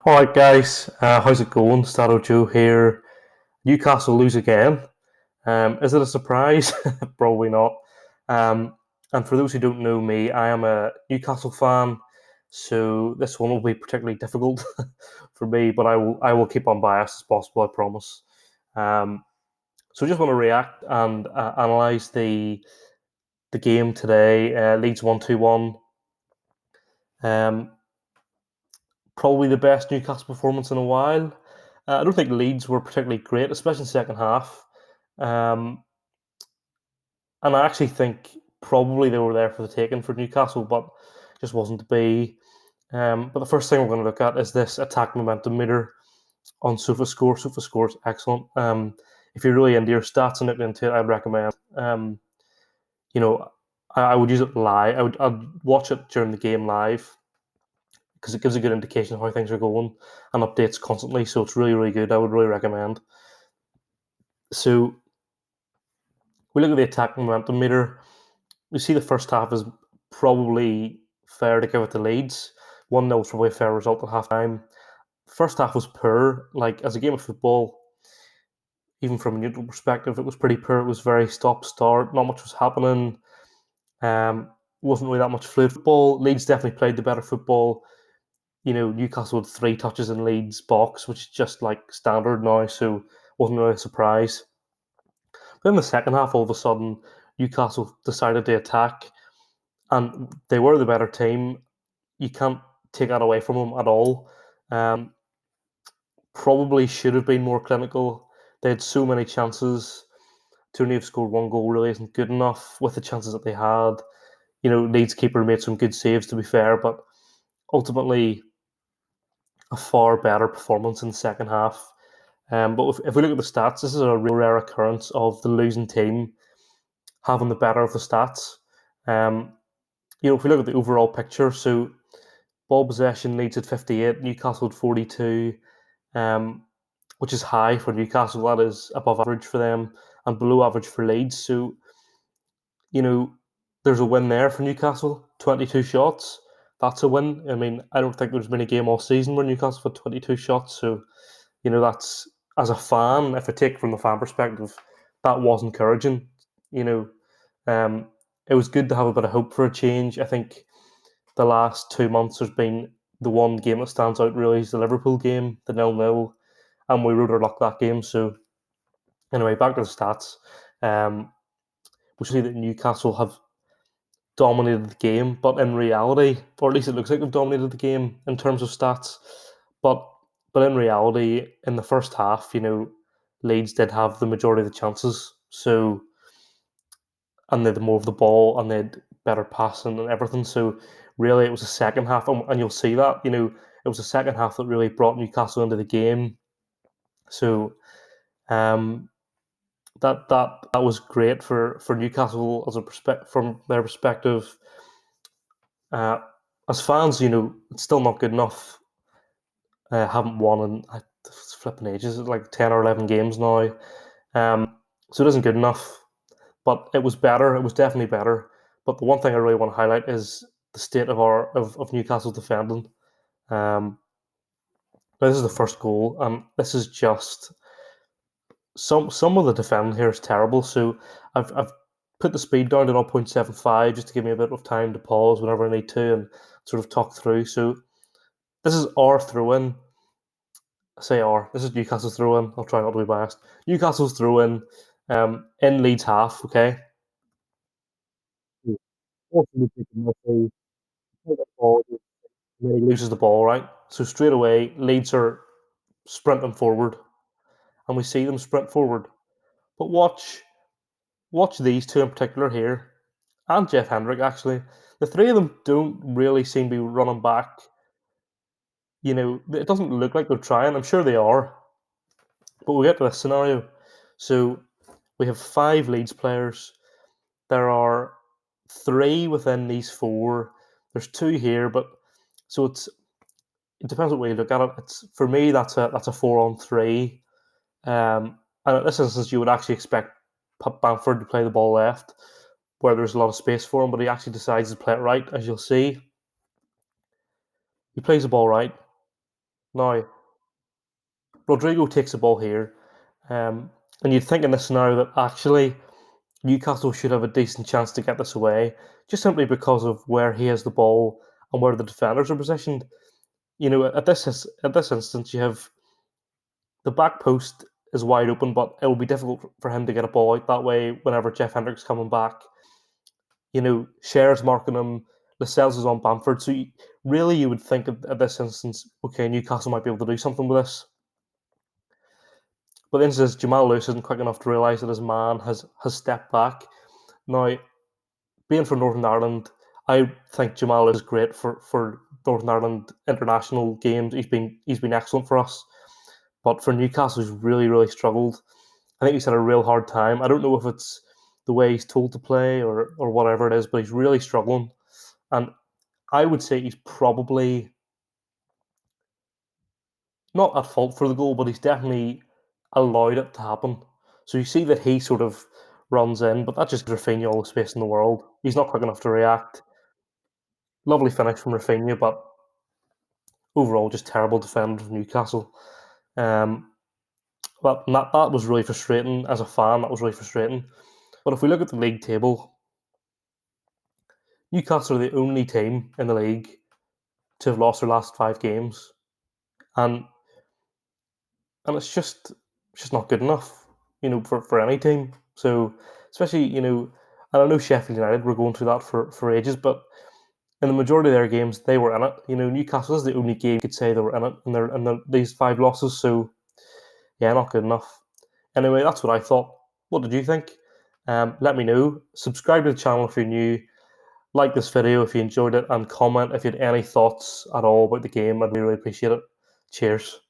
All right, guys, how's it going? StattoJoe here. Newcastle lose again. Is it a surprise? Probably not. Um, and for those who don't know me, I am a Newcastle fan, so this one will be particularly difficult for me. But I will keep on biased as possible. I promise. Um, so just want to react and analyze the game today. Leeds 1-2-1. Um, Probably the best Newcastle performance in a while. I don't think Leeds were particularly great, especially in the second half. Um, and I actually think probably they were there for the taking for Newcastle, but just wasn't to be. But the first thing we're going to look at is this attack momentum meter on SofaScore. SofaScore is excellent. If you're really into your stats and looking into it, I'd recommend. You know, I would use it live. I'd watch it during the game live because it gives a good indication of how things are going and updates constantly. So it's really, really good. I would really recommend. So we look at the attack momentum meter. We see the first half is probably fair to give it to Leeds. 1-0 was probably a fair result at half time. First half was poor. Like, as a game of football, even from a neutral perspective, it was pretty poor. It was very stop start. Not much was happening. Um, wasn't really that much fluid football. Leeds definitely played the better football. Newcastle had 3 touches in Leeds' box, which is just like standard now, so wasn't really a surprise. But in the second half, all of a sudden, Newcastle decided to attack, and they were the better team. You can't take that away from them at all. Um, Probably should have been more clinical. They had so many chances. To only have scored 1 goal really isn't good enough with the chances that they had. Leeds keeper made some good saves, to be fair, but ultimately a far better performance in the second half. But if we look at the stats, this is a real rare occurrence of the losing team having the better of the stats. Um, if we look at the overall picture, so ball possession, Leeds at 58, Newcastle at 42, um, which is high for Newcastle. That is above average for them and below average for Leeds. So, you know, there's a win there for Newcastle. 22 shots. That's a win. I mean, I don't think there's been a game all season where Newcastle had 22 shots. So, that's, as a fan, if I take from the fan perspective, that was encouraging. You know, um, it was good to have a bit of hope for a change. I think the last 2 months there's been the one game that stands out really is the Liverpool game, the 0-0, and we rode our luck that game. So anyway, back to the stats. We see that Newcastle have dominated the game, but in reality, or at least it looks like they've dominated the game in terms of stats. But in reality, in the first half, Leeds did have the majority of the chances. So and they had more of the ball and they had better passing and everything. So really, it was a second half, and you'll see that. It was a second half that really brought Newcastle into the game. So um, that was great for Newcastle as from their perspective. Uh, as fans, it's still not good enough. Haven't won in it's flipping ages, like 10 or 11 games now. So it isn't good enough. But it was better. It was definitely better. But the one thing I really want to highlight is the state of Newcastle defending. Um, Now this is the first goal, and this is just some of the defending here is terrible. So I've put the speed down to 0.75 just to give me a bit of time to pause whenever I need to and sort of talk through. So this is our throw in. I say our. This is Newcastle's throw in. I'll try not to be biased. Newcastle's throw in Leeds half. Okay. And then he loses the ball, right? So straight away, Leeds are sprinting forward, and we see them sprint forward. But watch these two in particular here, and Jeff Hendrick actually. The three of them don't really seem to be running back. It doesn't look like they're trying. I'm sure they are, but we get to this scenario. So we have 5 Leeds players. There are 3 within these 4. There's 2 here, but so it depends what way you look at it. It's for me that's a 4-on-3. And in this instance, you would actually expect Bamford to play the ball left, where there's a lot of space for him, but he actually decides to play it right, as you'll see. He plays the ball right. Now, Rodrigo takes the ball here, and you'd think in this scenario that actually Newcastle should have a decent chance to get this away, just simply because of where he has the ball and where the defenders are positioned. At this instance, you have the back post is wide open, but it will be difficult for him to get a ball out that way whenever Jeff Hendrick's coming back. Share's marking him, Lascelles is on Bamford. So really, you would think at this instance, okay, Newcastle might be able to do something with this. But then says Jamal Lewis isn't quick enough to realise that his man has stepped back. Now, being from Northern Ireland, I think Jamal is great for Northern Ireland international games. He's been excellent for us. But for Newcastle, he's really, really struggled. I think he's had a real hard time. I don't know if it's the way he's told to play or whatever it is, but he's really struggling. And I would say he's probably not at fault for the goal, but he's definitely allowed it to happen. So you see that he sort of runs in, but that just gives Rafinha all the space in the world. He's not quick enough to react. Lovely finish from Rafinha, but overall just terrible defending from Newcastle. Um, but that was really frustrating as a fan. That was really frustrating. But if we look at the league table, Newcastle are the only team in the league to have lost their last 5 games, and it's just not good enough, for any team. So especially, and I know Sheffield United were going through that for ages, but in the majority of their games they were in it. Newcastle is the only game you could say they were in it these 5 losses. So yeah, not good enough. Anyway, that's what I thought. What did you think? Let me know. Subscribe to the channel if you're new. Like this video if you enjoyed it, and comment if you had any thoughts at all about the game. I'd really appreciate it. Cheers.